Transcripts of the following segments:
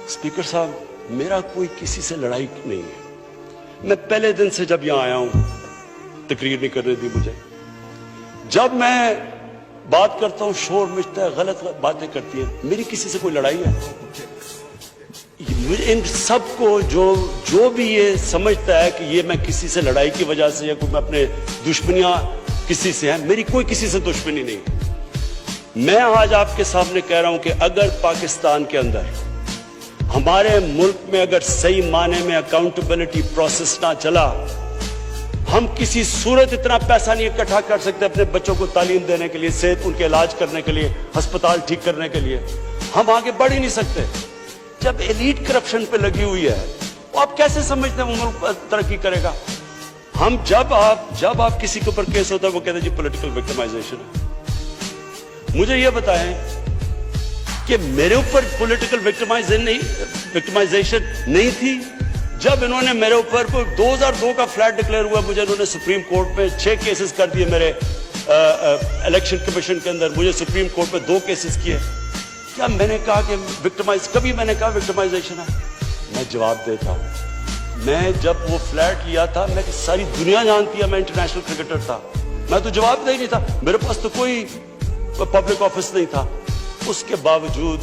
Speaker साहब, मेरा कोई किसी से लड़ाई नहीं है। मैं पहले दिन से जब यहां आया हूं, तकरीर नहीं करने दी मुझे। जब मैं बात करता हूं शोर मचता है, गलत बातें करती है, मेरी किसी से कोई लड़ाई है? इन सबको जो भी ये समझता है कि ये मैं किसी से लड़ाई की वजह से या कोई मैं अपने दुश्मनियां किसी से हैं, मेरी कोई किसी से दुश्मनी नहीं। मैं आज आपके सामने कह रहा हूं कि अगर पाकिस्तान के अंदर, हमारे मुल्क में अगर सही माने में अकाउंटेबिलिटी प्रोसेस ना चला, हम किसी सूरत इतना पैसा नहीं इकट्ठा कर सकते अपने बच्चों को तालीम देने के लिए, सेहत उनके इलाज करने के लिए, अस्पताल ठीक करने के लिए। हम आगे बढ़ ही नहीं सकते। जब एलीट करप्शन पे लगी हुई है, तो आप कैसे समझते हैं वो मुल्क तरक्की करेगा? हम जब आप किसी के ऊपर केस होता है, वो कहते हैं जी पॉलिटिकल विक्टिमाइजेशन है। मुझे ये बताएं कि मेरे ऊपर पॉलिटिकल विक्टिमाइजेशन नहीं थी जब इन्होंने मेरे ऊपर कोई 2002 का फ्लैट डिक्लेयर हुआ, मुझे इन्होंने सुप्रीम कोर्ट में 6 केसेस कर दिए। मेरे इलेक्शन कमीशन के अंदर मुझे सुप्रीम कोर्ट में 2 केसेस किए। क्या मैंने कहा कि कभी मैंने कहा विक्टिमाइजेशन है? मैं जवाब देता हूं। मैं जब वो फ्लैट लिया था, मैं सारी दुनिया जानती है मैं इंटरनेशनल क्रिकेटर था, मैं तो जवाब दे ही नहीं था, मेरे पास तो कोई पब्लिक ऑफिस नहीं था। उसके बावजूद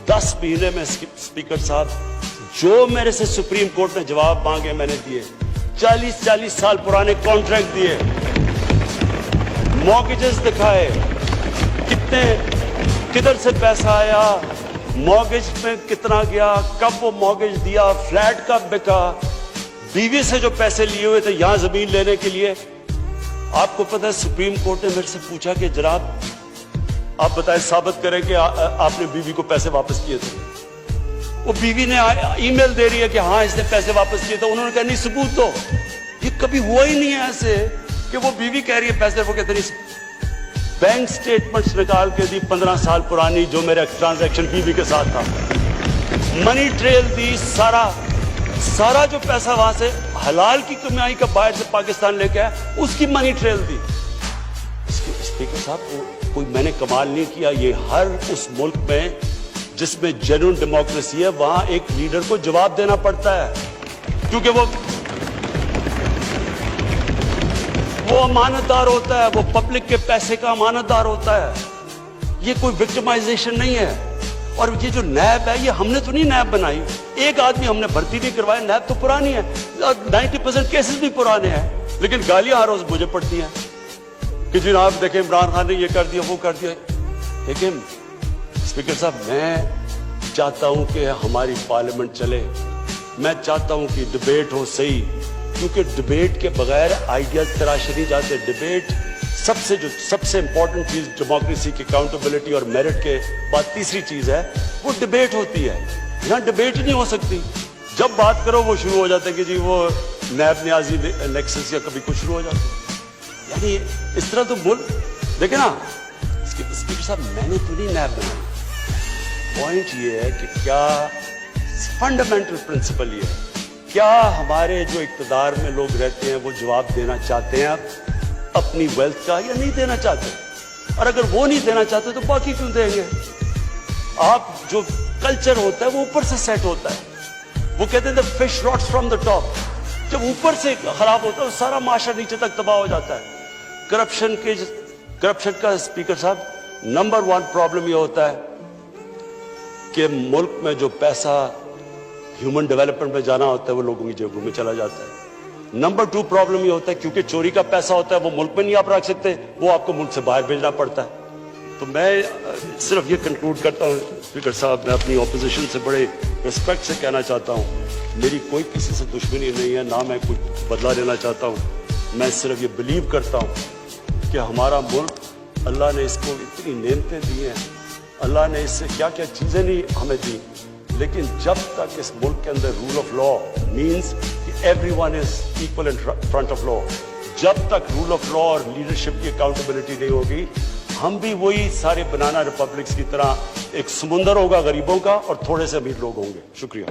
10 महीने में स्पीकर साहब, जो मेरे से सुप्रीम कोर्ट ने जवाब मांगे मैंने दिए। 40 साल पुराने कॉन्ट्रैक्ट दिए, मॉर्गेजेस दिखाए, किधर से पैसा आया, मॉर्गेज में कितना गया, कब वो मॉर्गेज दिया, फ्लैट कब बिका, बीवी से जो पैसे लिए हुए थे यहां जमीन लेने के लिए। आपको पता है सुप्रीम कोर्ट ने मेरे से पूछा कि जनाब आप बताएं, साबित करें कि आपने बीवी को पैसे वापस किए थे। वो बीवी ने ईमेल दे रही है कि हाँ इसने पैसे वापस किए थे। उन्होंने कहा नहीं, सबूत दो। ये कभी हुआ ही नहीं है ऐसे कि वो बीवी कह रही है पैसे, वो कहते नहीं। बैंक स्टेटमेंट्स निकाल के दी 15 साल पुरानी, जो मेरा ट्रांजैक्शन बीवी के साथ था, मनी ट्रेल दी, सारा जो पैसा वहां से हलाल की कमाई का बाहर से पाकिस्तान लेके आया, उसकी मनी ट्रेल दी। स्पीकर साहब, कोई मैंने कमाल नहीं किया। ये हर उस मुल्क में जिसमें जेन्युइन डेमोक्रेसी है, वहां एक लीडर को जवाब देना पड़ता है, क्योंकि वो अमानतदार होता है, वो पब्लिक के पैसे का अमानतदार होता है। ये कोई विक्टिमाइजेशन नहीं है। और ये जो नैब है, ये हमने तो नहीं नैब बनाई, एक आदमी हमने भर्ती नहीं करवाया, नैब तो पुरानी है, 90% केसेस भी पुराने हैं, लेकिन गालियां हर रोज मुझे पड़ती हैं कि जनाब देखें इमरान खान ने ये कर दिया, वो कर दिया। लेकिन स्पीकर साहब, मैं चाहता हूं कि हमारी पार्लियामेंट चले, मैं चाहता हूं कि डिबेट हो सही, क्योंकि डिबेट के बगैर आइडियाज तराशे नहीं जाते। डिबेट सबसे इंपॉर्टेंट चीज डेमोक्रेसी की अकाउंटेबिलिटी और मेरिट के बाद तीसरी चीज है, वो डिबेट होती है। यहां डिबेट नहीं हो सकती। जब बात करो वो शुरू हो जाता है कि जी वो नैब न्याजी नेक्सस या कभी कुछ शुरू हो जाता है। यानी इस तरह तो बोल देखे ना स्पीकर साहब, मैंने तो नहीं नैब बनाई। पॉइंट ये है कि क्या फंडामेंटल प्रिंसिपल ये है, क्या हमारे जो इक्तदार में लोग रहते हैं वो जवाब देना चाहते हैं अपनी वेल्थ का, या नहीं देना चाहते? और अगर वो नहीं देना चाहते तो बाकी क्यों देंगे? आप जो कल्चर होता है वो ऊपर से सेट होता है। वो कहते हैं the fish rots from the top. जब ऊपर से खराब होता है, सारा माशरा नीचे तक तबाह हो जाता है। करप्शन का स्पीकर साहब नंबर 1 प्रॉब्लम ये होता है कि मुल्क में जो पैसा ह्यूमन डेवलपमेंट में जाना होता है वो लोगों की जेबों में चला जाता है। नंबर 2 प्रॉब्लम ये होता है क्योंकि चोरी का पैसा होता है, वो मुल्क में नहीं आप रख सकते, वो आपको मुल्क से बाहर भेजना पड़ता है। तो मैं सिर्फ ये कंक्लूड करता हूँ स्पीकर साहब, मैं अपनी ऑपोजिशन से बड़े रिस्पेक्ट से कहना चाहता हूँ, मेरी कोई किसी से दुश्मनी नहीं है, ना मैं कुछ बदला लेना चाहता हूँ। मैं सिर्फ ये बिलीव करता हूँ कि हमारा मुल्क, अल्लाह ने इसको इतनी नेमतें दी हैं, अल्लाह ने इससे क्या क्या चीज़ें नहीं हमें दी, लेकिन जब तक इस मुल्क के अंदर रूल ऑफ लॉ मीन्स कि everyone is equal in front of law, जब तक रूल ऑफ लॉ और लीडरशिप की अकाउंटेबिलिटी नहीं होगी, हम भी वही सारे बनाना रिपब्लिक्स की तरह एक समुंदर होगा गरीबों का और थोड़े से अमीर लोग होंगे। शुक्रिया।